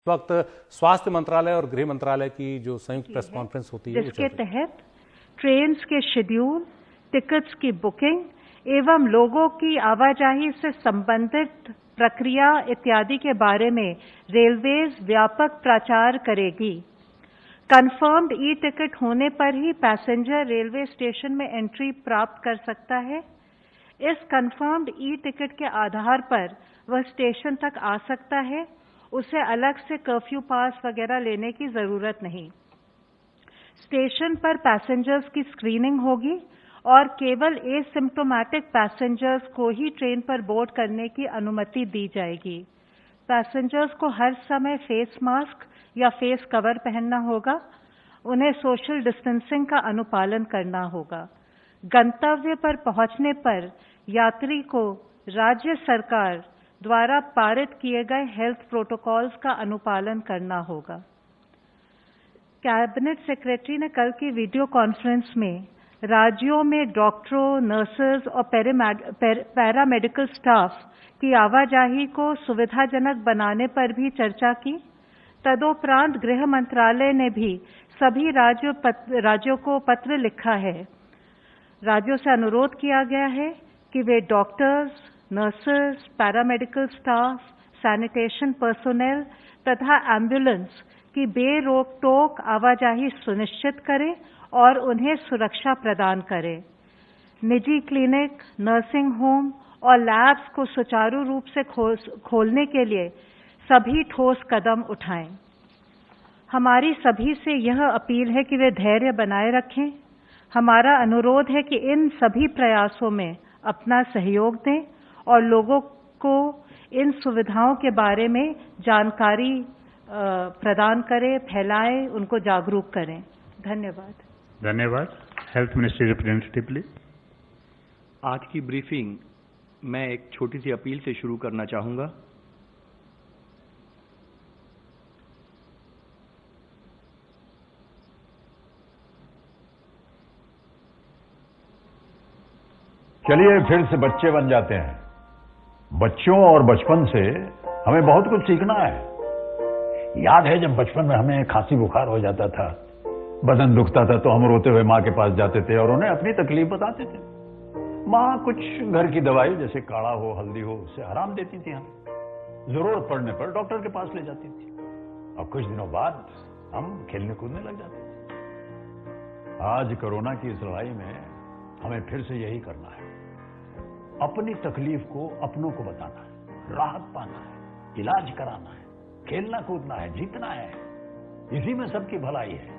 वक्त स्वास्थ्य मंत्रालय और गृह मंत्रालय की जो संयुक्त प्रेस कॉन्फ्रेंस होती है जिसके तहत ट्रेन्स के शेड्यूल, टिकट्स की बुकिंग एवं लोगों की आवाजाही से संबंधित प्रक्रिया इत्यादि के बारे में रेलवेज व्यापक प्रचार करेगी। कंफर्म्ड ई टिकट होने पर ही पैसेंजर रेलवे स्टेशन में एंट्री प्राप्त कर सकता है। इस कंफर्म्ड ई टिकट के आधार पर वह स्टेशन तक आ सकता है। उसे अलग से कर्फ्यू पास वगैरह लेने की जरूरत नहीं। स्टेशन पर पैसेंजर्स की स्क्रीनिंग होगी और केवल एसिम्प्टोमेटिक पैसेंजर्स को ही ट्रेन पर बोर्ड करने की अनुमति दी जाएगी। पैसेंजर्स को हर समय फेस मास्क या फेस कवर पहनना होगा। उन्हें सोशल डिस्टेंसिंग का अनुपालन करना होगा। गंतव्य पर पहुंचने पर यात्री को राज्य सरकार द्वारा पारित किए गए हेल्थ प्रोटोकॉल्स का अनुपालन करना होगा। कैबिनेट सेक्रेटरी ने कल की वीडियो कॉन्फ्रेंस में राज्यों में डॉक्टरों, नर्सेज और पैरामेडिकल स्टाफ की आवाजाही को सुविधाजनक बनाने पर भी चर्चा की। तदोपरांत गृह मंत्रालय ने भी सभी राज्यों को पत्र लिखा है। राज्यों से अनुरोध किया गया है कि वे doctors, nurses, paramedical staff, sanitation personnel तथा एम्बुलेंस की बेरोक टोक आवाजाही सुनिश्चित करें और उन्हें सुरक्षा प्रदान करें। निजी क्लिनिक, नर्सिंग होम और लैब्स को सुचारू रूप से खोलने के लिए सभी ठोस कदम उठाएं। हमारी सभी से यह अपील है कि वे धैर्य बनाए रखें। हमारा अनुरोध है कि इन सभी प्रयासों में अपना सहयोग दें और लोगों को इन सुविधाओं के बारे में जानकारी प्रदान करें, फैलाएं, उनको जागरूक करें। धन्यवाद। धन्यवाद। Health ministry representative please. आज की ब्रीफिंग मैं एक छोटी सी अपील से शुरू करना चाहूंगा। चलिए फिर से बच्चे बन जाते हैं। बच्चों और बचपन से हमें बहुत कुछ सीखना है। याद है जब बचपन में हमें खांसी बुखार हो जाता था, बदन दुखता था तो हम रोते हुए माँ के पास जाते थे और उन्हें अपनी तकलीफ बताते थे। माँ कुछ घर की दवाई जैसे काढ़ा हो, हल्दी हो, उससे आराम देती थी। हमें जरूरत पड़ने पर डॉक्टर के पास ले जाती थी और कुछ दिनों बाद हम खेलने कूदने लग जाते थे। आज कोरोना की इस लड़ाई में हमें फिर से यही करना है। अपनी तकलीफ को अपनों को बताना है, राहत पाना है, इलाज कराना है, खेलना कूदना है, जीतना है। इसी में सबकी भलाई है।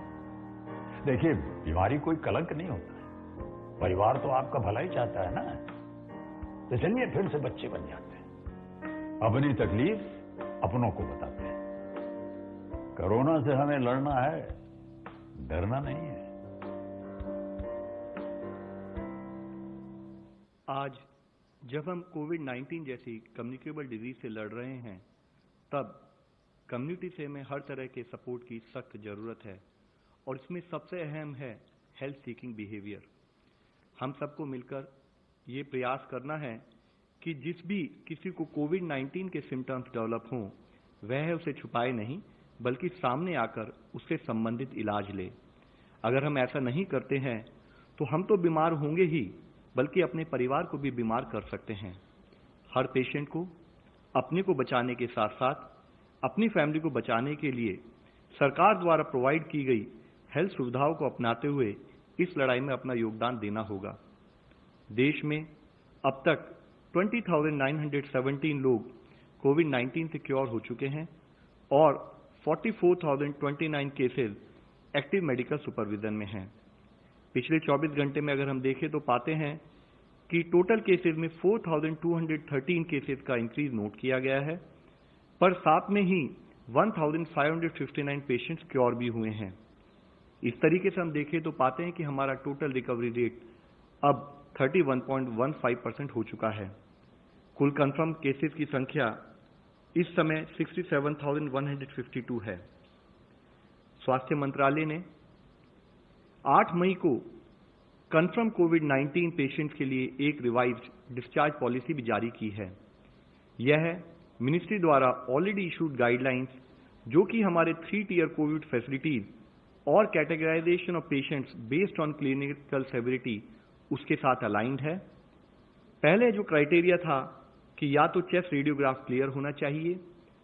देखिए, बीमारी कोई कलंक नहीं होता है। परिवार तो आपका भला ही चाहता है ना। तो चलिए फिर से बच्चे बन जाते हैं। अपनी तकलीफ अपनों को बताते हैं। कोरोना से हमें लड़ना है, डरना नहीं है। आज जब हम कोविड-19 जैसी कम्युनिकेबल डिजीज से लड़ रहे हैं, तब कम्युनिटी से हमें हर तरह के सपोर्ट की सख्त जरूरत है और इसमें सबसे अहम है हेल्थ सीकिंग बिहेवियर। हम सबको मिलकर ये प्रयास करना है कि जिस भी किसी को कोविड-19 के सिम्टम्स डेवलप हों, वह उसे छुपाए नहीं बल्कि सामने आकर उससे संबंधित इलाज ले। अगर हम ऐसा नहीं करते हैं तो हम तो बीमार होंगे ही बल्कि अपने परिवार को भी बीमार कर सकते हैं। हर पेशेंट को अपने को बचाने के साथ साथ अपनी फैमिली को बचाने के लिए सरकार द्वारा प्रोवाइड की गई हेल्थ सुविधाओं को अपनाते हुए इस लड़ाई में अपना योगदान देना होगा। देश में अब तक 20,917 लोग कोविड-19 से क्योर हो चुके हैं और 44,029 केसेस एक्टिव मेडिकल सुपरविजन में हैं। पिछले 24 घंटे में अगर हम देखें तो पाते हैं कि टोटल केसेस में 4,213 केसेस का इंक्रीज नोट किया गया है, पर साथ में ही 1,559 पेशेंट्स क्योर भी हुए हैं। इस तरीके से हम देखें तो पाते हैं कि हमारा टोटल रिकवरी रेट अब 31.15% हो चुका है। कुल कंफर्म केसेस की संख्या इस समय 67,152 है। स्वास्थ्य मंत्रालय ने 8 मई को कंफर्म कोविड-19 पेशेंट्स के लिए एक रिवाइज्ड डिस्चार्ज पॉलिसी भी जारी की है। यह मिनिस्ट्री द्वारा ऑलरेडी इशूड गाइडलाइंस जो कि हमारे 3 टियर कोविड फैसिलिटीज और categorisation of patients based on clinical severity उसके साथ अलाइंड है। पहले जो क्राइटेरिया था कि या तो चेस्ट रेडियोग्राफ क्लियर होना चाहिए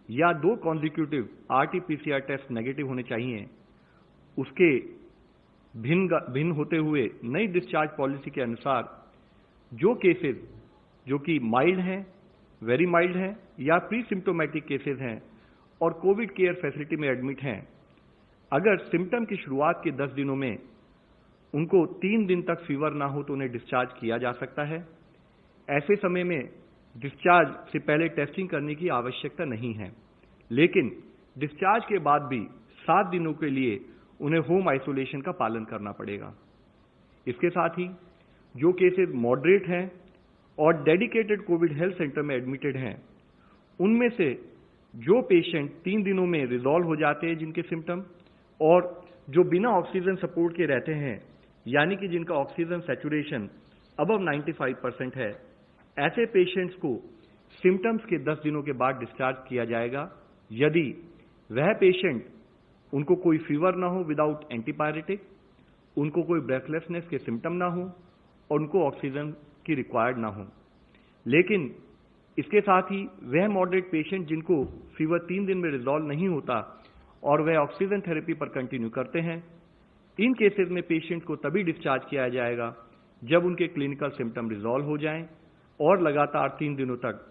या 2 कॉन्जिक्यूटिव RT-PCR टेस्ट नेगेटिव होने चाहिए, उसके भिन्न होते हुए नई डिस्चार्ज पॉलिसी के अनुसार जो केसेस जो कि माइल्ड हैं, वेरी माइल्ड हैं या प्री सिम्टोमेटिक केसेस हैं और कोविड केयर फैसिलिटी में एडमिट हैं, अगर सिम्टम की शुरुआत के 10 दिनों में उनको 3 दिन तक फीवर ना हो तो उन्हें डिस्चार्ज किया जा सकता है। ऐसे समय में डिस्चार्ज से पहले टेस्टिंग करने की आवश्यकता नहीं है, लेकिन डिस्चार्ज के बाद भी 7 दिनों के लिए उन्हें होम आइसोलेशन का पालन करना पड़ेगा। इसके साथ ही जो केसेस मॉडरेट हैं और डेडिकेटेड कोविड हेल्थ सेंटर में एडमिटेड हैं, उनमें से जो पेशेंट 3 दिनों में रिजॉल्व हो जाते हैं जिनके सिम्टम, और जो बिना ऑक्सीजन सपोर्ट के रहते हैं, यानी कि जिनका ऑक्सीजन सैचुरेशन अबव 95% है, ऐसे पेशेंट्स को सिम्टम्स के 10 दिनों के बाद डिस्चार्ज किया जाएगा यदि वह पेशेंट उनको कोई फीवर ना हो विदाउट एंटीपायरेटिक, उनको कोई ब्रेथलेसनेस के सिम्टम ना हो और उनको ऑक्सीजन की रिक्वायर्ड ना हो। लेकिन इसके साथ ही वह मॉडरेट पेशेंट जिनको फीवर 3 दिन में रिजॉल्व नहीं होता और वह ऑक्सीजन थेरेपी पर कंटिन्यू करते हैं, इन केसेस में पेशेंट को तभी डिस्चार्ज किया जाएगा जब उनके क्लिनिकल सिम्टम रिजॉल्व हो जाएं और लगातार 3 दिनों तक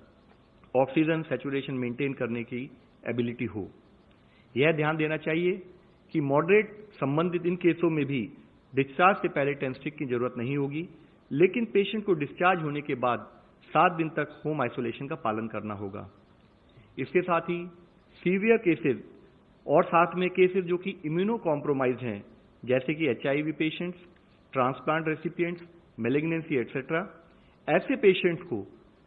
ऑक्सीजन सैचुरेशन मेंटेन करने की एबिलिटी हो। यह ध्यान देना चाहिए कि मॉडरेट संबंधित इन केसों में भी डिस्चार्ज से पहले टेस्टिंग की जरूरत नहीं होगी, लेकिन पेशेंट को डिस्चार्ज होने के बाद 7 दिन तक होम आइसोलेशन का पालन करना होगा। इसके साथ ही सीवियर केसेस और साथ में केसेस जो कि इम्यूनो कॉम्प्रोमाइज हैं, जैसे कि HIV patients, transplant recipients, malignancy etcetera, ऐसे पेशेंट्स को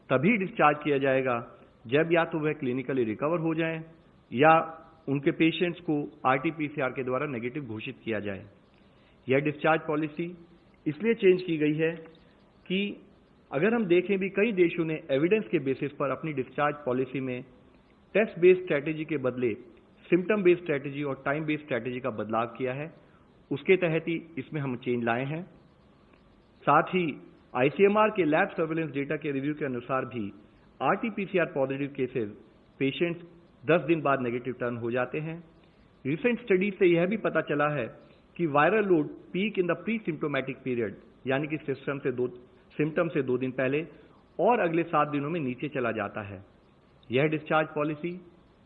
तभी डिस्चार्ज किया जाएगा जब या तो वह क्लिनिकली रिकवर हो जाएं या उनके पेशेंट्स को RT-PCR के द्वारा नेगेटिव घोषित किया जाए। यह डिस्चार्ज पॉलिसी इसलिए चेंज की गई है कि अगर हम देखें भी कई देशों ने एविडेंस के बेसिस पर अपनी डिस्चार्ज पॉलिसी में टेस्ट बेस्ड स्ट्रैटेजी के बदले सिम्टम बेस्ड स्ट्रैटेजी और टाइम बेस्ड स्ट्रैटेजी का बदलाव किया है। उसके तहत ही इसमें हम चेंज लाए हैं। साथ ही ICMR के लैब सर्वेलेंस डेटा के रिव्यू के अनुसार भी RT-PCR पॉजिटिव केसेस पेशेंट्स 10 दिन बाद नेगेटिव टर्न हो जाते हैं। रिसेंट स्टडी से यह भी पता चला है कि viral load peak in the pre symptomatic period, यानी कि सिम्टम से 2 दिन पहले और अगले 7 दिनों में नीचे चला जाता है। यह discharge policy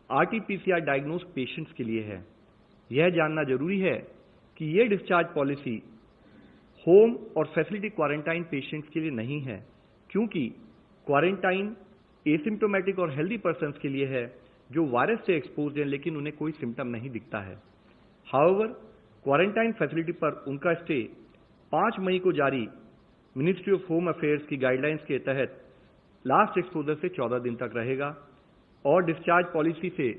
RT-PCR diagnosed patients के लिए है। यह जानना जरूरी है कि यह डिस्चार्ज पॉलिसी होम और फैसिलिटी क्वारंटाइन पेशेंट्स के लिए नहीं है, क्योंकि क्वारंटाइन एसिम्टोमेटिक और हेल्दी पर्सन्स के लिए है जो वायरस से एक्सपोज्ड हैं लेकिन उन्हें कोई सिम्टम नहीं दिखता है। हाउएवर, क्वारंटाइन फैसिलिटी पर उनका स्टे 5 मई को जारी मिनिस्ट्री ऑफ होम अफेयर्स की गाइडलाइंस के तहत लास्ट एक्सपोजर से 14 दिन तक रहेगा और डिस्चार्ज पॉलिसी से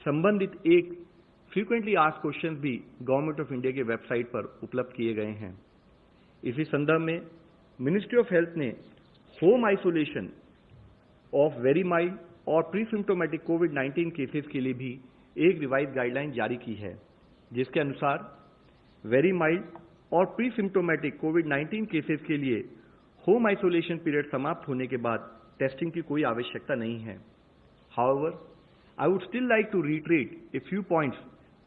संबंधित एक फ्रीक्वेंटली आस्क्ड क्वेश्चन भी गवर्नमेंट ऑफ इंडिया के वेबसाइट पर उपलब्ध किए गए हैं। इसी संदर्भ में मिनिस्ट्री ऑफ हेल्थ ने home isolation of very mild और प्री सिम्टोमेटिक कोविड-19 केसेस के लिए भी एक रिवाइज गाइडलाइन जारी की है, जिसके अनुसार वेरी माइल्ड और प्री सिम्टोमेटिक कोविड-19 केसेस के लिए होम आइसोलेशन पीरियड समाप्त होने के बाद टेस्टिंग की कोई आवश्यकता नहीं है। However, I would still like to reiterate a few points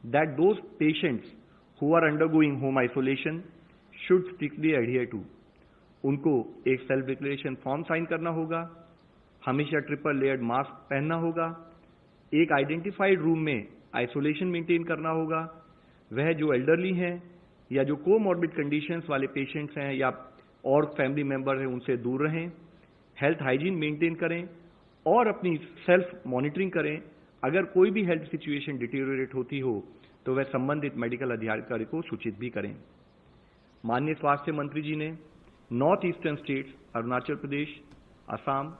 that those patients who are undergoing home isolation should strictly adhere to. उनको एक सेल्फ डिक्लेरेशन फॉर्म साइन करना होगा, हमेशा ट्रिपल लेयर्ड मास्क पहनना होगा, एक आइडेंटिफाइड रूम में isolation maintain करना होगा, वह जो एल्डरली हैं या जो कोमॉर्बिड कंडीशंस वाले पेशेंट्स हैं या और फैमिली मेंबर हैं उनसे दूर रहें, हेल्थ हाइजीन मेंटेन करें और अपनी सेल्फ मॉनिटरिंग करें। अगर कोई भी हेल्थ सिचुएशन डिटेरियोरेट होती हो तो वह संबंधित मेडिकल अधिकारी को सूचित भी करें। माननीय स्वास्थ्य मंत्री जी ने north eastern states Arunachal Pradesh, Assam,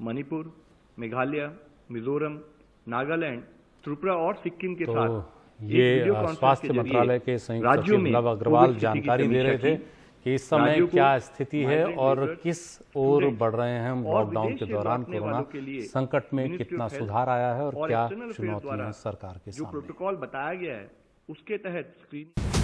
Manipur, Meghalaya, Mizoram, Nagaland, Tripura और सिक्किम के साथ ये स्वास्थ्य मंत्रालय के संयुक्त सचिव लव अग्रवाल जानकारी दे रहे थे कि इस समय राज्यों को क्या स्थिति है migrant और laborers, किस ओर students बढ़ रहे हैं हम और लॉकडाउन विदेश के से दौरान लौटने कोरोना वालों के लिए संकट में Ministry कितना of Health सुधार आया है और क्या External Affairs चुनौतियां द्वारा हैं सरकार के जो सामने। प्रोटोकॉल बताया गया है उसके तहत स्क्रीनिंग